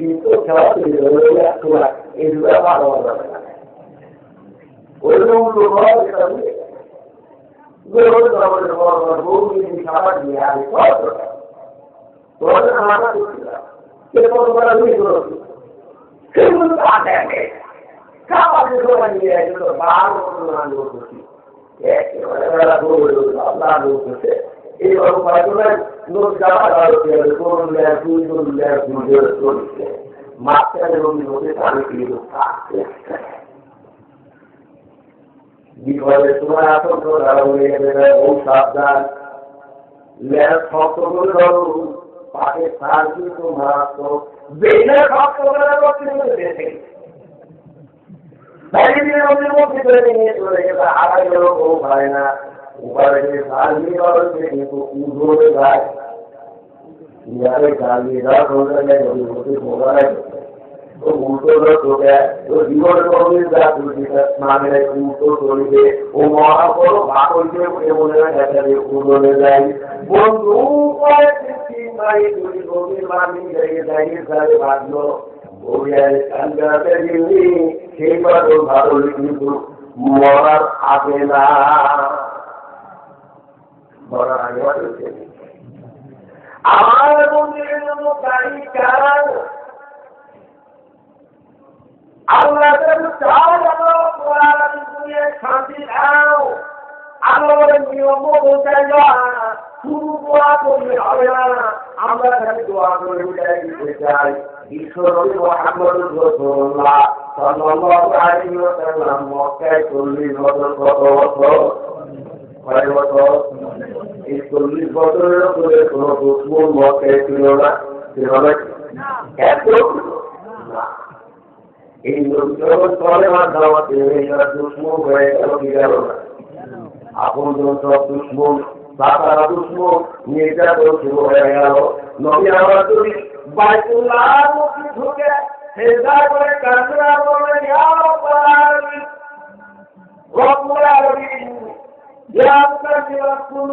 কিন্তু খেলা তৈরি করে তোলা এগুলো ভালো যাবে না ওই লোক যেটা খাবার দিয়ে আমি তোমাদের মাথা করছিলাম খাবার নিয়ে বারো করছি এইভাবে লোক যাওয়া চলছে মাঝখানে নদী পানি কিন্তু বিপদে তোমার আসল বহু সাবধান শক্ত করে ধরো পাশে সার কিন্তু মারাত্মক বেলে শক্ত করে দেখে মধ্যে করে নিয়ে চলে গেছে আড়াই লোক ও ভাই না উপায় সার দিয়ে ধরছে কিন্তু উঠে যায় ইয়ারে গালিয়ে দেওয়া হতে মোবাইল উল্টো তোকে জীবনের কর্মীর যা তুলছে স্নানের উল্টো চলবে ও মহা বড় বাকল দিয়ে মনে হয় উড়ে যায় বন্ধু গভীর মানি দাঁড়িয়ে সাথে বাঁধলো কানগাতে গেলি সেইবার ওর ভালো কিন্তু মরার আগে না মরার আগে আমার মন্দিরের জন্য গাড়ি কার আল্লাহ শান্তি দাও আল্লাহর নিয়ম বোঝাই শুরু দোয়া করলে হবে না আমরা খালি দোয়া করে উঠাই দিতে চাই ঈশ্বর মুহাম্মদ রাসূলুল্লাহ সাল্লাল্লাহু আলাইহি ওয়াসাল্লাম মক্কায় 40 বছর কত বছর কয় বছর এই 40 বছরের উপরে কোনো দুশ্মন মক্কায় ছিল না এত না এই যখন চলে মার দাওয়াতে এরা দুশ্মন হয়ে গেল কি গেল না আপন সব দুশ্মন তারা দুশ্মন নির্যাতন শুরু হয়ে গেল নবী আমার যদি বাইতুল্লাহর মধ্যে ঢুকে সেজদা করে কান্না করে ইয়া রব্বুল আলামিন ইয়া মুকাদ্দিরাতুল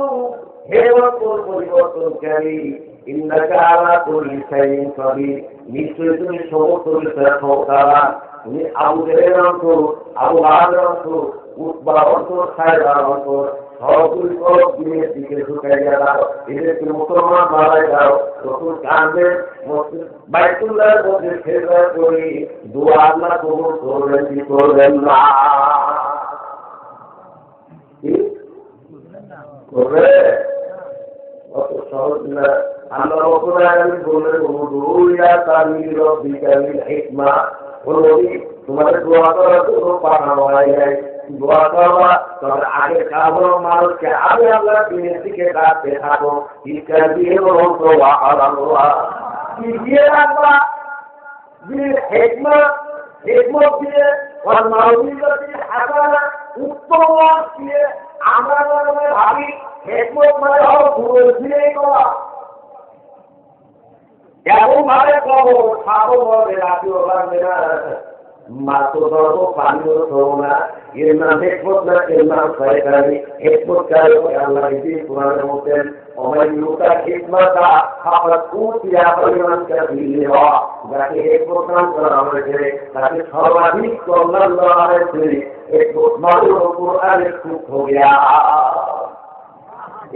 হে রব্বুল পরিবর্তনকারী ইন্নাকা আলা কুল্লি শাইইন কাদির নিশ্চয়ই তুমি সমস্ত বিষয়ে ক্ষমতাবান তুমি আবু জেহেলের অন্তর আবু লাহাবের অন্তর উতবার অন্তর সাইবার অন্তর সবগুলি সব দিনের দিকে ঢুকাইয়া দাও এদেরকে মুসলমান মারাই দাও রসুল কাঁদবে বাইতুল্লাহর মধ্যে সেজদা করি দোয়া আল্লাহ কবুল করবেন কি করবেন না করবে অত সহজ না আল্লাহ রাব্বুল আলামিন বললেন উদুইয়া তামিল বিকামিল হিকমা বলি তোমাদের দোয়া করার জন্য পাঠানো হয় নাই দোয়া করবা তোমার আগে খাবো মানুষকে আগে আমরা দিনের দিকে ডাকতে থাকো ইচ্ছা দিয়ে বলতো আল্লাহ কি দিয়ে রাখবা হিকমা হিকমত দিয়ে ওর মানবিকতা হাসানা উত্তম দিয়ে আমরা মনে ভাবি হিকমত মানে হলো ঘুরে ফিরে করা এমন ভাবে কবো খাবো বলে রাখিও লাগবে না মাত্র ধরবো পানিও ধরবো না এর নাম হেকমত না এর নাম শয়তানি হেকমত কারো আল্লাহ নিজে কোরআনে বলতেন অমাইয়ুতা হিকমাতা ফাকাত উতিয়া পরিমান কাবিলি হওয়া যাকে হেকমত নাম করা হয়েছে তাকে সর্বাধিক কল্যাণ দেওয়া হয়েছে হেকমত মালুম কোরআনে খুব হইয়া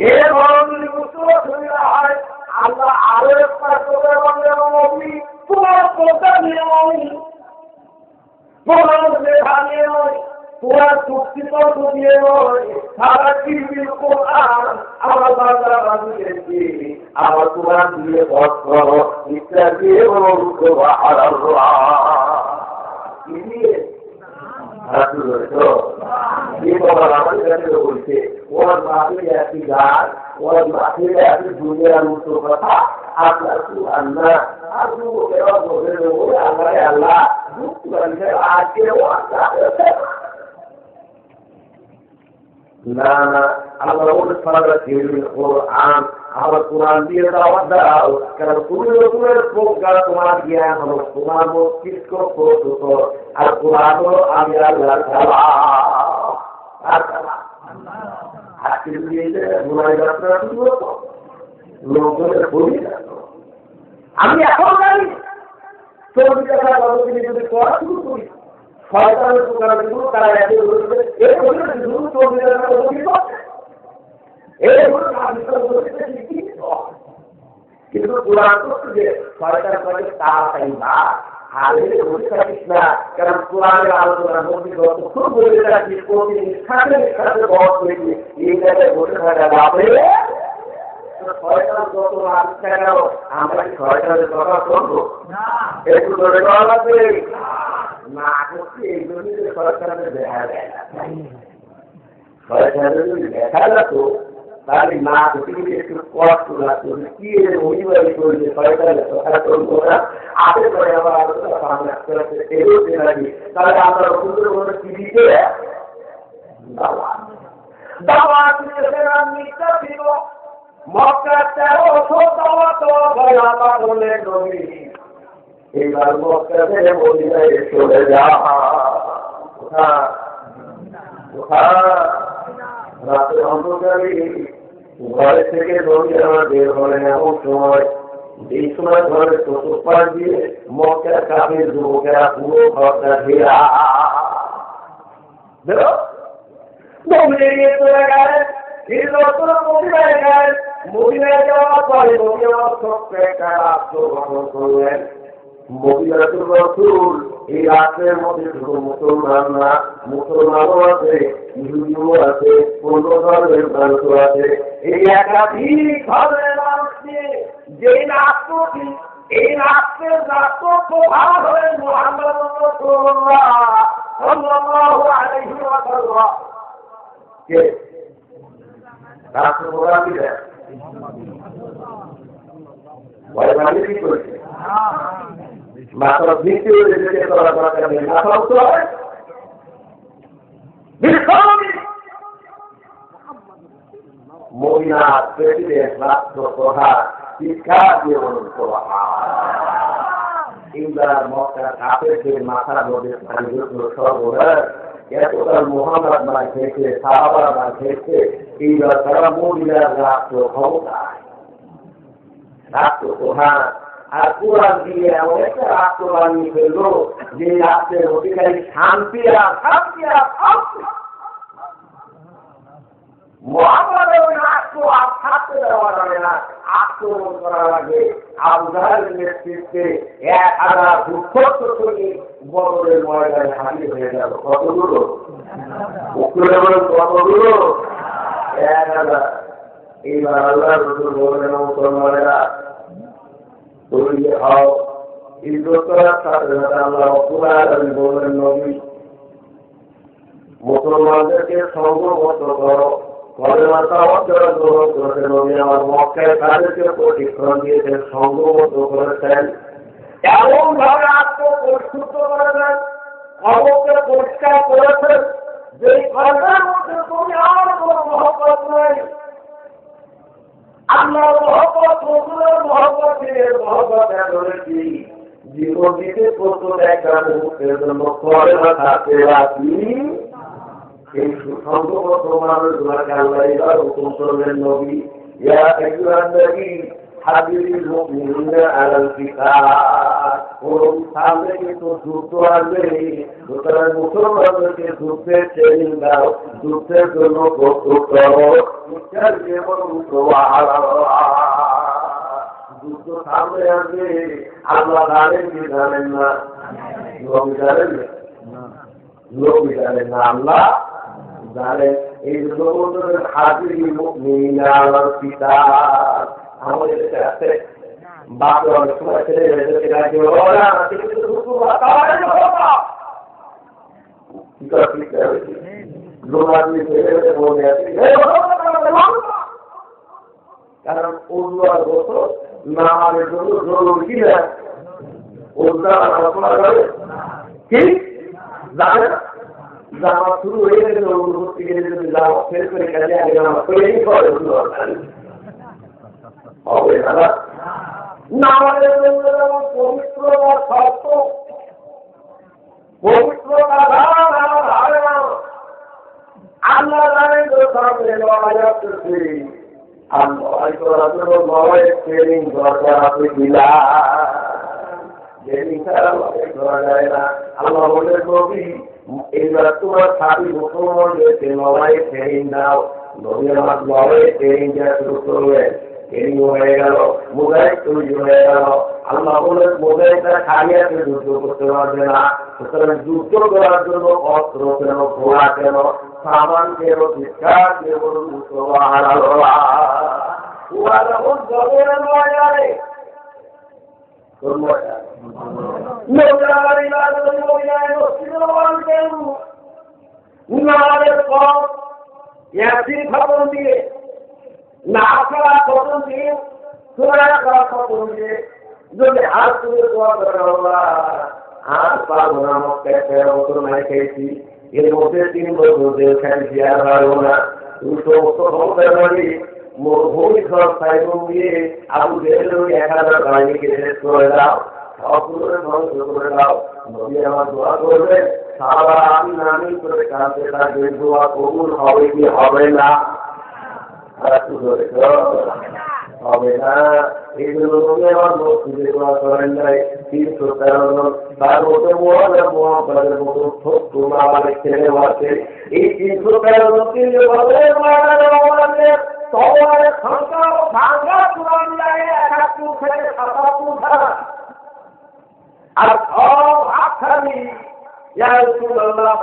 এর বরঞ্চ উত্তর হইয়া হয় আল্লাহ আরো একটা করে বললেন নবী তোমার কথা নিয়ে তোমার লেখা নিয়ে তোমার চুক্তিপত্র দিয়ে সারা পৃথিবীর কোরআন আমার বাংলা বানিয়েছি আমার কোরআন দিয়ে পথ করো ইচ্ছা দিয়ে আমাদের কাছে বলছে ওর মাঠে একটি গাছ ওর মাঠে একটি দুনিয়ার মতো কথা আপনার আল্লাহ আর আল্লাহ আল্লাহ আজকে না না আল্লাহ কোরআন আমার কোরআন দিয়ে দাওয়াত দাও কারণ তুমি রকমের প্রজ্ঞা তোমার জ্ঞান হলো তোমার মস্তিষ্ক প্রস্তুত আর কোরআন হলো আমি আল্লাহ আমি এখন জানি চল্লিশ টাকা গতদিনে যদি করা শুরু করি শয়তানের দোকানগুলো তারা একে এই শুধু 40 টাকা গতদিন করছে এইগুলো কিন্তু কোরআন করছে যে শয়তান করে তাড়াতাড়ি না আগে বসে থাকিস না কারণ কোরআনের আলোচনার মধ্যে যতক্ষণ বলে রাখিস প্রতিদিন সাথে সাথে বস হয়েছে এই জায়গায় বসে থাকা যাবে শয়তান যত আবিষ্কার গেল আমরা কি শয়তানের কথা করবো একটু ধরে দেওয়া লাগবে না করছি এই জন্য শয়তানের দেখা যায় শয়তানের যদি দেখা যেত তাহলে না করতে একটু কষ্ট লাগতো কি অনিবার্য করবে শয়তানের কথা করবো না আগে করে আবার আলোচনা সামনে আসতে আসতে এগোতে লাগি তাহলে আমরা সুন্দরবনে টিভিতে দাওয়াত নিতে ছিল মক্কা 1300 দাওয়াত বলা বলে নবী এবার মক্কা থেকে মদিনায় চলে যা রাতের অন্ধকারে ঘরে থেকে নবী আমার বের হলেন এমন সময় এই সময় ঘরের চতুর্পাশ দিয়ে মক্কার কাফের যুবকেরা পুরো ঘরটা ঘেরা নিয়ে চলে গেলেন মদিনায় গেলেন মদিনায় যাওয়ার পরে নবী আমার ছোট্ট একটা রাষ্ট্র গঠন করলেন মদিনাতুর রাসূল এই রাষ্ট্রের মধ্যে শুধু মুসলমান না মুসলমানও আছে ইহুদিও আছে অন্য ধর্মের মানুষও আছে এই একাধিক ধর্মের মানুষ নিয়ে যে রাষ্ট্রটি এই রাষ্ট্রের রাষ্ট্র প্রধান হয়ে মুহাম্মদ রাসূলুল্লাহ সাল্লাল্লাহু আলাইহি ওয়াসাল্লাম কে রাষ্ট্র প্রধান কি দেয় বলে কি করেছে মাত্র দ্বিতীয় যেতে করা দরকার নেই মাত্র হয় মদিনার প্রেসিডেন্ট রাষ্ট্র প্রধান শিক্ষা দিয়ে বলুন ইন্দার মক্কার কাফেরদের মাথার মধ্যে সর্বদা এতকাল মোহাম্মদ না খেয়েছে সাহাবা না খেয়েছে এইবার তারা মদিনার রাষ্ট্র ক্ষমতায় রাষ্ট্র প্রধান আর কোরআন দিয়ে এমন একটা রাষ্ট্র বানিয়ে ফেললো যে রাষ্ট্রের অধিকারী শান্তি আর শান্তি আর শান্তি মোহাম্মদের ওই রাষ্ট্র আর থাকতে দেওয়া যাবে না আক্রমণ করা লাগে আবু জাহেলের নেতৃত্বে 1000 সৈনিক বদরের ময়দানে হাজির হয়ে গেল কতগুলো উত্তরে বলেন কতগুলো 1000 এইবার আল্লাহ রাসূল বললেন মুসলমানেরা তৈরি হও ইজ্জত করার সাথে সাথে আল্লাহ রাব্বুল আলামিন বললেন নবী মুসলমানদেরকে সংঘবদ্ধ করো কলেমাটা অন্তর গ্রহণ করেছেন নবী আমার মক্কায় তাদেরকে প্রশিক্ষণ দিয়েছেন সংঘবদ্ধ করেছেন এমন ভাবে আত্মপরিশুদ্ধ করেছেন অবকে পরিষ্কার করেছেন যে কলেমার মধ্যে তুমি আর কোনো মহব্বত নেই আল্লাহর মহব্বত রসুলের মহব্বত মহব্বত ধরেছি জীবন দিতে প্রস্তুত একটা মুহূর্তের জন্য কলেমা থাকতে রাখি এই সুসংগত মানুষগুলোকে আল্লাহ এবার হুকুম করলেন নবী ইয়া আইয়ুহান নবী হাবিবিল মুমিনিনা আলাল কিতাব ওরম সামনে কিন্তু যুদ্ধ আসবে সুতরাং মুসলমানদেরকে যুদ্ধের ট্রেনিং দাও যুদ্ধের জন্য প্রস্তুত করো শিক্ষার যেমন যুদ্ধ সামনে আসবে আল্লাহ জানেন কি জানেন না নবী জানেন নবী জানেন না আল্লাহ জানেন এই জন্য হাবিবিল মুমিনিনা আলাল কিতাব আমাদের কাছে আছে বাপরে অনেক সময় ছেলে মেয়েদেরকে ডাকে ওরা কিন্তু দুঃখ কারণ অন্য বছর না আমাদের জন্য জরুরি কি না ওটা আলোচনা করে কি জানে জামা শুরু হয়ে গেলে অনুভূতি গেলে যদি জামা ফের করে কাজে আগে জামা তৈরি করে হবে না আমাদের জন্য যেমন পবিত্র শর্ত পবিত্রতা আল্লাহ জানেন তো সামনে লড়াই আসতেছে আর লড়াই করার জন্য লড়াইয়ের ট্রেনিং দরকার আছে কিনা যেদিন তারা করা যায় না আল্লাহ বলে নবী এইবার তোমার সাথী মুসলমানদেরকে লড়াই ট্রেনিং দাও নবী আমার লড়াই ট্রেনিং দেওয়া শুরু করলেন ট্রেনিং হয়ে গেল মুজাহিদ তৈরি হয়ে গেল আল্লাহ বলে মুজাহিদরা খালিয়াতে যুদ্ধ করতে পারবে না সুতরাং যুদ্ধ করার জন্য অস্ত্র কেন ঘোড়া কেন সামান কেন চিৎকার কেন ওরা যখন জগের ময়দানে খবর দিয়ে না করা খবর দিয়ে তোরা করা খবর দিয়ে যদি হাত তুলে দোয়া করে হাত পাবো না মতো নাই খেয়েছি এর মধ্যে 3 বছর জেল খাইছি আর পারবো না তুমি সমস্ত ক্ষমতার বাড়ি মরুভূমি সব সাইবন দিয়ে আবু জেল 1000 বাহিনীকে শেষ করে দাও সবগুলোরে ধ্বংস করে দাও নবী আমার দোয়া করবে সারা আমি নামি করে কাঁদতে থাকবে দোয়া কবুল হবে কি হবে না হবে না এই জন্য নবী আমার মসজিদে দোয়া করেন নাই 313 জন তার মধ্যে মোহাম্মদের মতো ছোট্ট আমার ছেলে আছে এই 313 জনকে তওয়ারে সংখ্যা ভাঙা পুরান লাগে 71 থেকে 77 ধারা আর সব আখানি ইয়া রাসূলুল্লাহ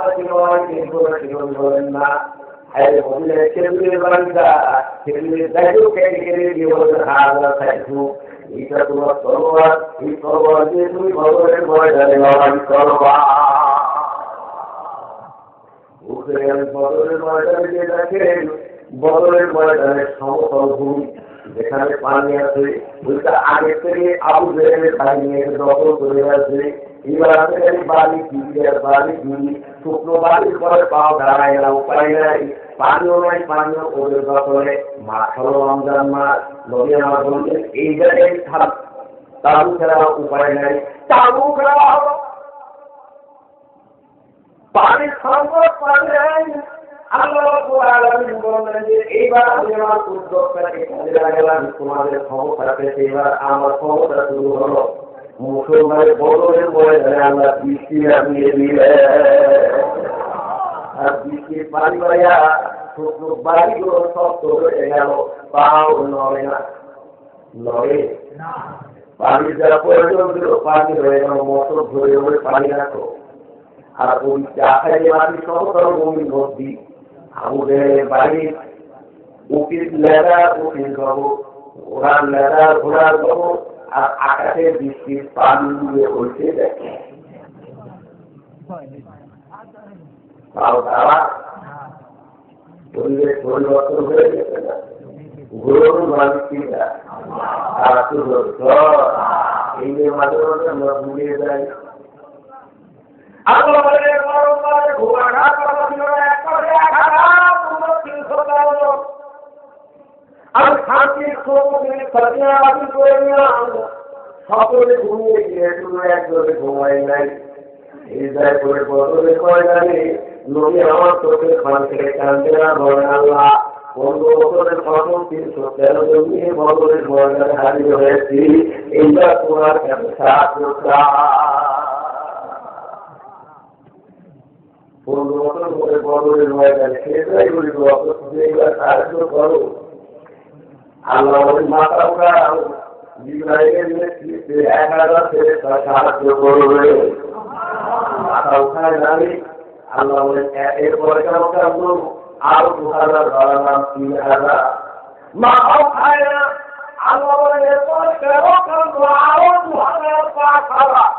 বলেন না আরে বলে কেবলে বান্দা কেবলে দাইও কেড়ে দিয়ে বলে হালা খাইছু এটা তোমার তলোয়ার এই তলোয়ার দিয়ে তুমি ভগবানের ময়দানে লড়াই করবা উঠে বদরের ময়দানে যে দেখেন বদরের ময়দানে সমতল ভূমি যেখানে পানি আছে ওইটা আগে থেকে আবু জেহেলের বাহিনী দখল করে আছে এবার আছে বালি কিলিয়ার বালি কিলি শুকনো বালির পরে পাও দাঁড়ায় না উপায় নাই পানিও নাই পানিও ওদের দখলে মাছ হলো রমজান মাস নবী আমার বলছেন এই জায়গায় তাবু ছাড়া উপায় নাই তাবু খেলা হলো পানির সংকট পানি নাই আল্লাহ রাব্বুল আলামিন বলেন যে এইবার আমি আমার উদ্যোগটাকে কাজে লাগালাম তোমাদের ক্ষমতাকে এবার আমার ক্ষমতা শুরু হলো মুসলমানের বদলের ময়দানে আমরা বৃষ্টি নামিয়ে দিলে আর বৃষ্টির পানি বাড়িয়া শুকনো বাড়িগুলো শক্ত হয়ে গেল পাও নড়ে না নড়ে পানি যারা প্রয়োজন ছিল পানি হয়ে গেল মোটর ধরে ধরে পানি রাখো আর ওই চাষাই মাটি সমতল ভূমি ভর্তি আমাদের বাড়ির উকিল লেদা উকিল পাবো ওরার লেদা ঘোড়ার পাবো আর আকাশে বৃষ্টির পানি দিয়ে উঠে দেখে তাও তারা পরিবেশ পরিবর্তন হয়ে গেছে না ঘোর মানসিকতা তারা শুধু এই যে মাঝে মাঝে আমরা ভুলিয়ে যাই আমি শান্তির করে নিলাম সকলে ঘুমিয়ে গিয়ে শুধু একজনে ঘুমাই নাই এই যায় করে বদলে কয় জানি নবী আমার চোখের খান থেকে কান্দে না বলেন আল্লাহ 15 বছরের প্রথম 313 জন নিয়ে বদলের ময়দানে হাজির হয়েছি এইটা তোমার কাছে সাহায্য 15 বছর পরে বদলের ময়দানে সেটাই বলিব এইবার সাহায্য করো আল্লাহ বলেন মাথা উঠাও জিবরাইলের নেতৃত্বে 1000 ছেলে সাহায্য করবে মাথা উঠায় জানি আল্লাহ বলেন এরপরে কেমন কাজ আরো 2000 বাড়ালাম 3000 মাথা উঠায় না আল্লাহ বলেন এরপরে কেমন কাজ আরো 2000 পাঠালাম